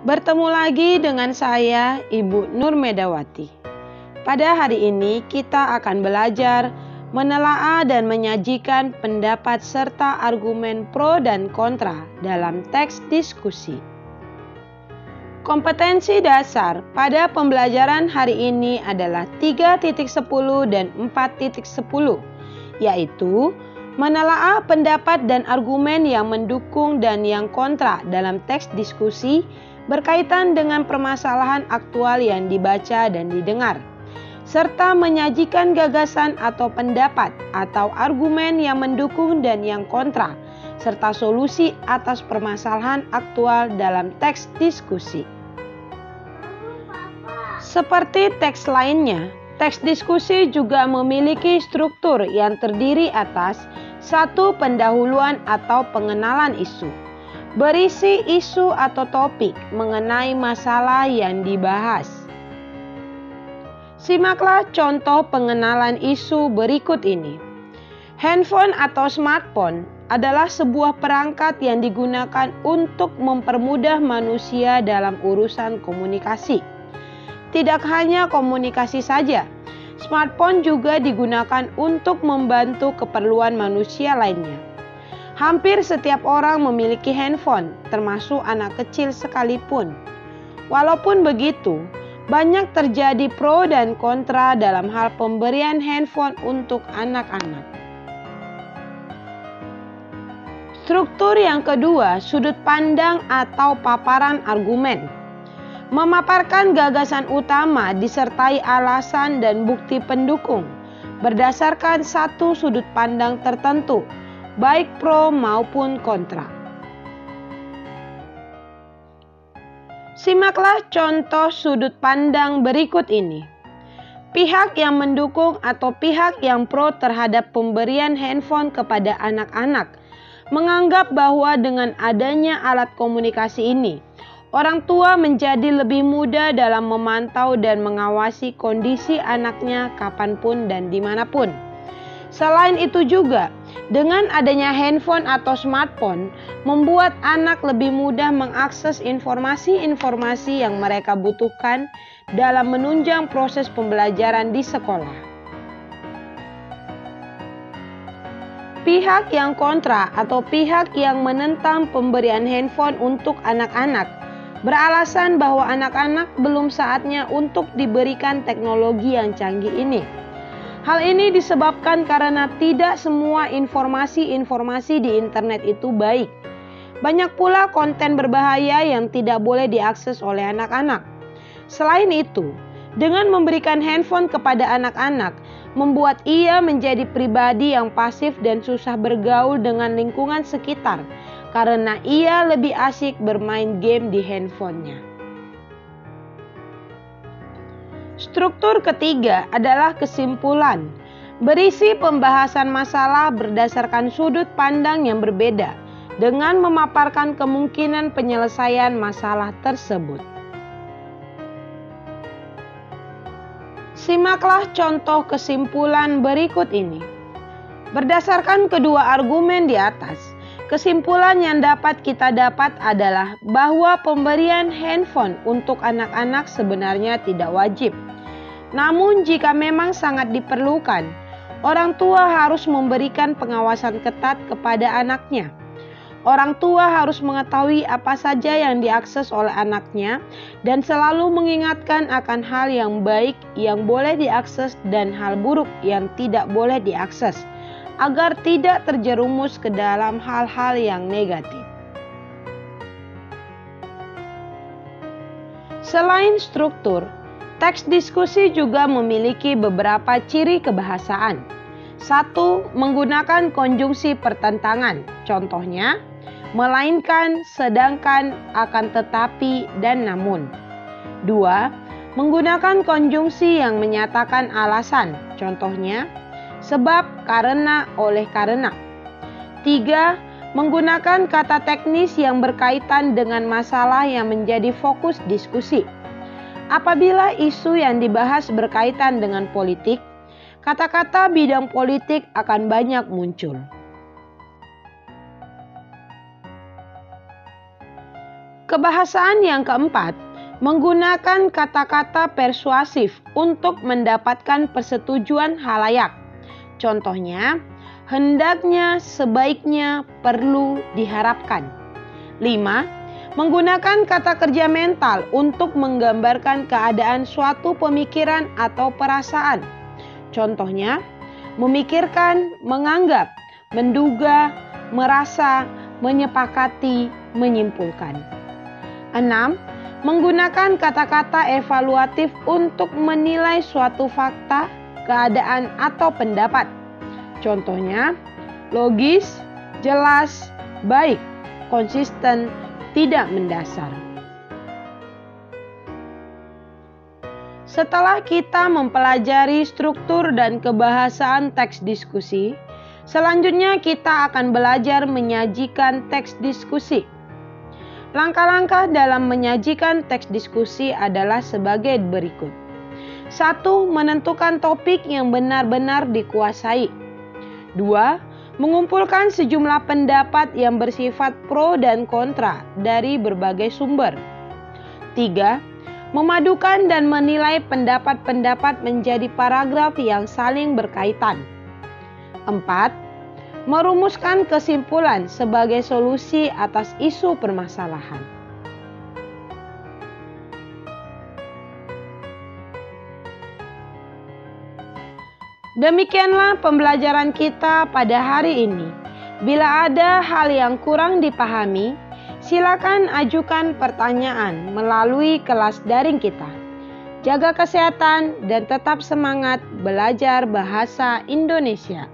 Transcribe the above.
Bertemu lagi dengan saya, Ibu Nur Medawati. Pada hari ini kita akan belajar menelaah dan menyajikan pendapat serta argumen pro dan kontra dalam teks diskusi. Kompetensi dasar pada pembelajaran hari ini adalah 3.10 dan 4.10, yaitu menelaah pendapat dan argumen yang mendukung dan yang kontra dalam teks diskusi berkaitan dengan permasalahan aktual yang dibaca dan didengar, serta menyajikan gagasan atau pendapat atau argumen yang mendukung dan yang kontra, serta solusi atas permasalahan aktual dalam teks diskusi. Seperti teks lainnya, teks diskusi juga memiliki struktur yang terdiri atas satu pendahuluan atau pengenalan isu, berisi isu atau topik mengenai masalah yang dibahas. Simaklah contoh pengenalan isu berikut ini. Handphone atau smartphone adalah sebuah perangkat yang digunakan untuk mempermudah manusia dalam urusan komunikasi. Tidak hanya komunikasi saja, smartphone juga digunakan untuk membantu keperluan manusia lainnya. Hampir setiap orang memiliki handphone, termasuk anak kecil sekalipun. Walaupun begitu, banyak terjadi pro dan kontra dalam hal pemberian handphone untuk anak-anak. Struktur yang kedua, sudut pandang atau paparan argumen. Memaparkan gagasan utama disertai alasan dan bukti pendukung berdasarkan satu sudut pandang tertentu, baik pro maupun kontra. Simaklah contoh sudut pandang berikut ini. Pihak yang mendukung atau pihak yang pro terhadap pemberian handphone kepada anak-anak menganggap bahwa dengan adanya alat komunikasi ini, orang tua menjadi lebih mudah dalam memantau dan mengawasi kondisi anaknya kapanpun dan dimanapun. Selain itu juga, dengan adanya handphone atau smartphone, membuat anak lebih mudah mengakses informasi-informasi yang mereka butuhkan dalam menunjang proses pembelajaran di sekolah. Pihak yang kontra atau pihak yang menentang pemberian handphone untuk anak-anak beralasan bahwa anak-anak belum saatnya untuk diberikan teknologi yang canggih ini. Hal ini disebabkan karena tidak semua informasi-informasi di internet itu baik. Banyak pula konten berbahaya yang tidak boleh diakses oleh anak-anak. Selain itu, dengan memberikan handphone kepada anak-anak, membuat ia menjadi pribadi yang pasif dan susah bergaul dengan lingkungan sekitar, karena ia lebih asyik bermain game di handphonenya. Struktur ketiga adalah kesimpulan, berisi pembahasan masalah berdasarkan sudut pandang yang berbeda dengan memaparkan kemungkinan penyelesaian masalah tersebut. Simaklah contoh kesimpulan berikut ini. Berdasarkan kedua argumen di atas, kesimpulan yang dapat kita dapat adalah bahwa pemberian handphone untuk anak-anak sebenarnya tidak wajib. Namun jika memang sangat diperlukan, orang tua harus memberikan pengawasan ketat kepada anaknya. Orang tua harus mengetahui apa saja yang diakses oleh anaknya dan selalu mengingatkan akan hal yang baik yang boleh diakses dan hal buruk yang tidak boleh diakses, agar tidak terjerumus ke dalam hal-hal yang negatif. Selain struktur, teks diskusi juga memiliki beberapa ciri kebahasaan. 1. Menggunakan konjungsi pertentangan, contohnya, melainkan, sedangkan, akan tetapi, dan namun. 2. Menggunakan konjungsi yang menyatakan alasan, contohnya, sebab, karena, oleh karena. 3. Menggunakan kata teknis yang berkaitan dengan masalah yang menjadi fokus diskusi. Apabila isu yang dibahas berkaitan dengan politik, kata-kata bidang politik akan banyak muncul. Kebahasaan yang keempat, menggunakan kata-kata persuasif untuk mendapatkan persetujuan halayak. Contohnya, hendaknya, sebaiknya, perlu, diharapkan. 5. Menggunakan kata kerja mental untuk menggambarkan keadaan suatu pemikiran atau perasaan. Contohnya, memikirkan, menganggap, menduga, merasa, menyepakati, menyimpulkan. 6. Menggunakan kata-kata evaluatif untuk menilai suatu fakta, keadaan, atau pendapat. Contohnya, logis, jelas, baik, konsisten, tidak mendasar. Setelah kita mempelajari struktur dan kebahasaan teks diskusi, selanjutnya kita akan belajar menyajikan teks diskusi. Langkah-langkah dalam menyajikan teks diskusi adalah sebagai berikut. 1. Menentukan topik yang benar-benar dikuasai. 2. Mengumpulkan sejumlah pendapat yang bersifat pro dan kontra dari berbagai sumber. 3. Memadukan dan menilai pendapat-pendapat menjadi paragraf yang saling berkaitan. 4. Merumuskan kesimpulan sebagai solusi atas isu permasalahan. Demikianlah pembelajaran kita pada hari ini. Bila ada hal yang kurang dipahami, silakan ajukan pertanyaan melalui kelas daring kita. Jaga kesehatan dan tetap semangat belajar bahasa Indonesia.